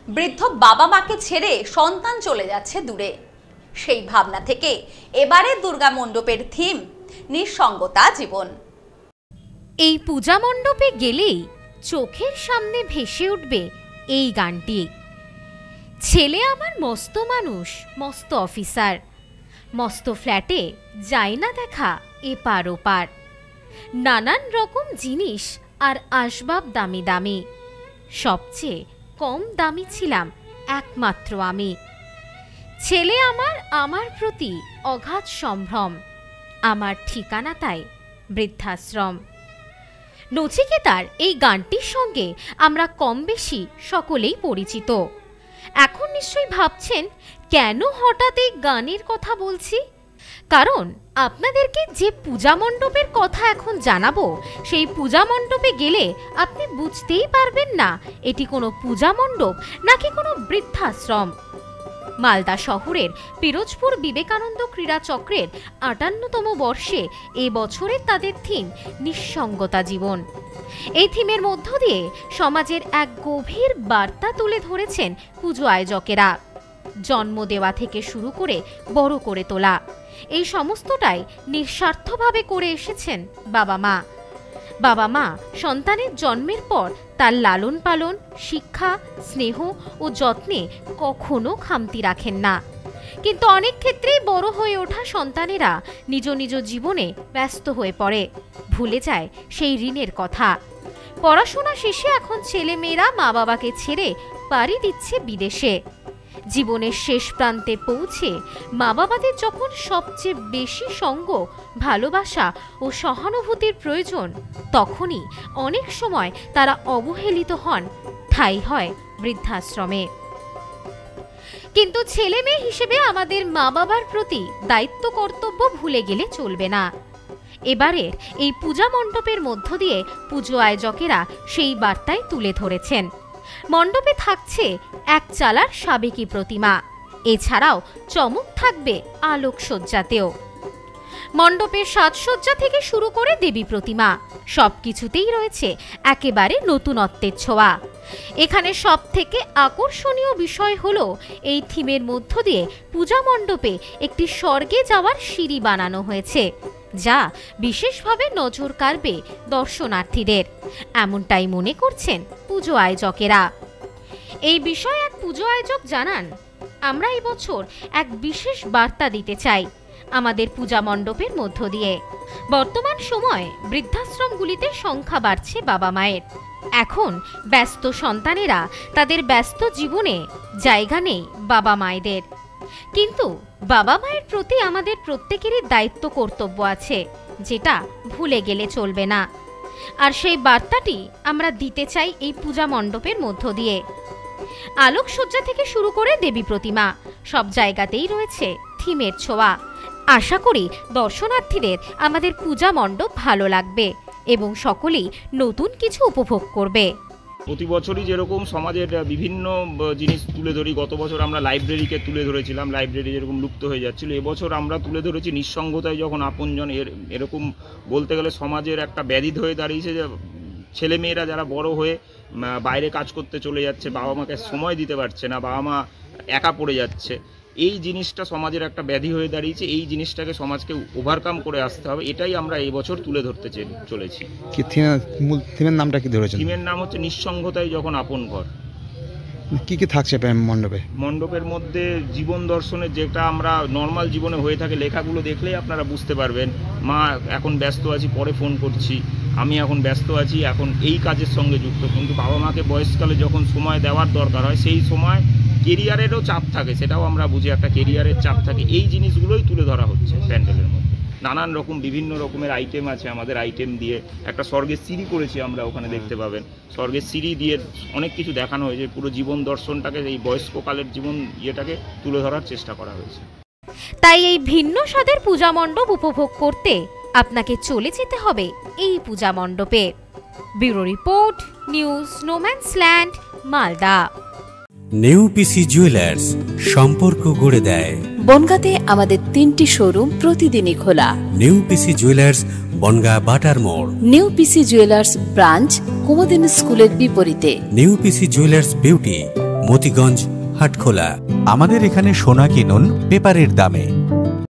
বৃদ্ধ বাবা মাকে ছেড়ে সন্তান চলে যাচ্ছে দূরে। সেই ভাবনা থেকে এবারে দুর্গা মণ্ডপের থিম নিঃসঙ্গতা জীবন। এই পূজা মণ্ডপে গেলেই চোখের সামনে ভেসে উঠবে এই গানটি। ছেলে আমার মস্ত মানুষ, মস্ত অফিসার, মস্ত ফ্ল্যাটে যায় না দেখা এপার ওপার, নানান রকম জিনিস আর আসবাব দামি দামি, সবচেয়ে কম দামি ছিলাম একমাত্র আমি। ছেলে আমার আমার প্রতি অগাধ সম্ভ্রম, আমার ঠিকানা তাই বৃদ্ধাশ্রম। নচিকেতার এই গানটির সঙ্গে আমরা কম বেশি সকলেই পরিচিত। এখন নিশ্চয়ই ভাবছেন কেন হঠাৎ এই গানের কথা বলছি। কারণ আপনাদেরকে যে পূজা মণ্ডপের কথা এখন জানাবো, সেই পূজা মণ্ডপে গেলে আপনি বুঝতেই পারবেন না এটি কোনো পূজা মণ্ডপ নাকি কোনো বৃদ্ধাশ্রম। মালদা শহরের পিরোজপুর বিবেকানন্দ ক্রীড়া চক্রের ৫৮তম বর্ষে এ বছরের তাদের থিম নিঃসঙ্গতা জীবন। এই থিমের মধ্য দিয়ে সমাজের এক গভীর বার্তা তুলে ধরেছেন পুজো আয়োজকেরা। জন্ম দেওয়া থেকে শুরু করে বড় করে তোলা, এই সমস্তটাই নিঃস্বার্থভাবে করে এসেছেন বাবা মা। বাবা মা সন্তানের জন্মের পর তার লালন পালন, শিক্ষা, স্নেহ ও যত্নে কখনো খামতি রাখেন না। কিন্তু অনেক ক্ষেত্রেই বড় হয়ে ওঠা সন্তানেরা নিজ নিজ জীবনে ব্যস্ত হয়ে পড়ে, ভুলে যায় সেই ঋণের কথা। পড়াশোনা শেষে এখন ছেলে মেয়েরা মা বাবাকে ছেড়ে পাড়ি দিচ্ছে বিদেশে। জীবনের শেষ প্রান্তে পৌঁছে মা বাবাদের যখন সবচেয়ে বেশি সঙ্গ, ভালোবাসা ও সহানুভূতির প্রয়োজন, তখনই অনেক সময় তারা অবহেলিত হন, ঠাঁই হয় বৃদ্ধাশ্রমে। কিন্তু ছেলে মেয়ে হিসেবে আমাদের মা বাবার প্রতি দায়িত্ব কর্তব্য ভুলে গেলে চলবে না। এবারের এই পূজা মণ্ডপের মধ্য দিয়ে পুজো আয়োজকেরা সেই বার্তাই তুলে ধরেছেন। মণ্ডপে থাকছে এক চালার সাবেকি প্রতিমা, এছাড়াও চমক থাকবে আলোকসজ্জাতেও। মণ্ডপের সাজসজ্জা থেকে শুরু করে দেবী প্রতিমা সবকিছুতেই রয়েছে একেবারে নতুনত্বের ছোঁয়া। এখানে সব থেকে আকর্ষণীয় বিষয় হলো এই থিমের মধ্য দিয়ে পূজা মণ্ডপে একটি স্বর্গে যাওয়ার সিঁড়ি বানানো হয়েছে, যা বিশেষভাবে নজর কাড়বে দর্শনার্থীদের, এমনটাই মনে করছেন পুজো আয়োজকেরা। এই বিষয়ে এক পুজো আয়োজক জানান, আমরা এবছর এক বিশেষ বার্তা দিতে চাই আমাদের পূজা মণ্ডপের মধ্য দিয়ে। বর্তমান সময়ে বৃদ্ধাশ্রমগুলিতে সংখ্যা বাড়ছে বাবা মায়ের। এখন ব্যস্ত সন্তানেরা তাদের ব্যস্ত জীবনে জায়গা নেই বাবা মায়েদের, কিন্তু বাবা মায়ের প্রতি আমাদের প্রত্যেকেরই দায়িত্ব কর্তব্য আছে, যেটা ভুলে গেলে চলবে না। আর সেই বার্তাটি আমরা দিতে চাই এই পূজা মণ্ডপের মধ্য দিয়ে। আলোকসজ্জা থেকে শুরু করে দেবী প্রতিমা সব জায়গাতেই রয়েছে থিমের ছোঁয়া। আশা করি দর্শনার্থীদের আমাদের পূজা মণ্ডপ ভালো লাগবে এবং সকলেই নতুন কিছু উপভোগ করবে। প্রতি বছরই যেরকম সমাজের বিভিন্ন জিনিস তুলে ধরি, গত বছর আমরা লাইব্রেরিকে তুলে ধরেছিলাম, লাইব্রেরি যেরকম লুপ্ত হয়ে যাচ্ছিল, এবছর আমরা তুলে ধরেছি নিঃসঙ্গতায় যখন আপনজন। এরকম বলতে গেলে সমাজের একটা ব্যাধি হয়ে দাঁড়িয়েছে যে ছেলেমেয়েরা যারা বড় হয়ে বাইরে কাজ করতে চলে যাচ্ছে, বাবা মাকে সময় দিতে পারছে না, বাবা মা একা পড়ে যাচ্ছে। এই জিনিসটা সমাজের একটা ব্যাধি হয়ে দাঁড়িয়েছে, এই জিনিসটাকে সমাজকে ওভারকাম করে আসতে হবে, এটাই আমরা এই বছর তুলে ধরতে চলেছি। থিমের নামটা কি ধরেছেন? থিমের নাম হচ্ছে নিঃসঙ্গতায় যখন আপন ঘর। কি কি থাকছে মণ্ডপে? মণ্ডপের মধ্যে জীবন দর্শনের যেটা আমরা নর্মাল জীবনে হয়ে থাকে, লেখাগুলো দেখলেই আপনারা বুঝতে পারবেন। মা এখন ব্যস্ত আছি, পরে ফোন করছি, আমি এখন ব্যস্ত আছি, এখন এই কাজের সঙ্গে যুক্ত। কিন্তু বাবা মাকে বয়সকালে যখন সময় দেওয়ার দরকার হয়, সেই সময় কেরিয়ারেরও চাপ থাকে, সেটাও আমরা বুঝি, একটা কেরিয়ারের চাপ থাকে। এই জিনিসগুলোই তুলে ধরা হচ্ছে প্যান্ডেলের মধ্যে। নানান রকম বিভিন্ন রকমের আইটেম আছে, আমাদের আইটেম দিয়ে একটা স্বর্গের সিঁড়ি করেছি আমরা, ওখানে দেখতে পাবেন। স্বর্গের সিঁড়ি দিয়ে অনেক কিছু দেখানো হয়েছে, পুরো জীবন দর্শনটাকে, এই বয়স্ককালের জীবন ইয়েটাকে তুলে ধরার চেষ্টা করা হয়েছে। তাই এই ভিন্ন স্বাদের পূজা মণ্ডপ উপভোগ করতে আপনাকে চলে যেতে হবে এই পূজা মণ্ডপে। Bureau report, news no man's land, Malda. নেউপিসি জুয়েলার্স, সম্পর্ক গড়ে দেয়। বনগাঁতে আমাদের 3টি শোরুম প্রতিদিনই খোলা। নেউপিসি জুয়েলার্স, বনগাঁ বাটার মোড়। নেউপিসি জুয়েলার্স ব্রাঞ্চ কুমুদিনী স্কুলের বিপরীতে। নেউপিসি জুয়েলার্স বিউটি, মতিগঞ্জ, হাটখোলা। আমাদের এখানে সোনা কিনুন পেপারের দামে।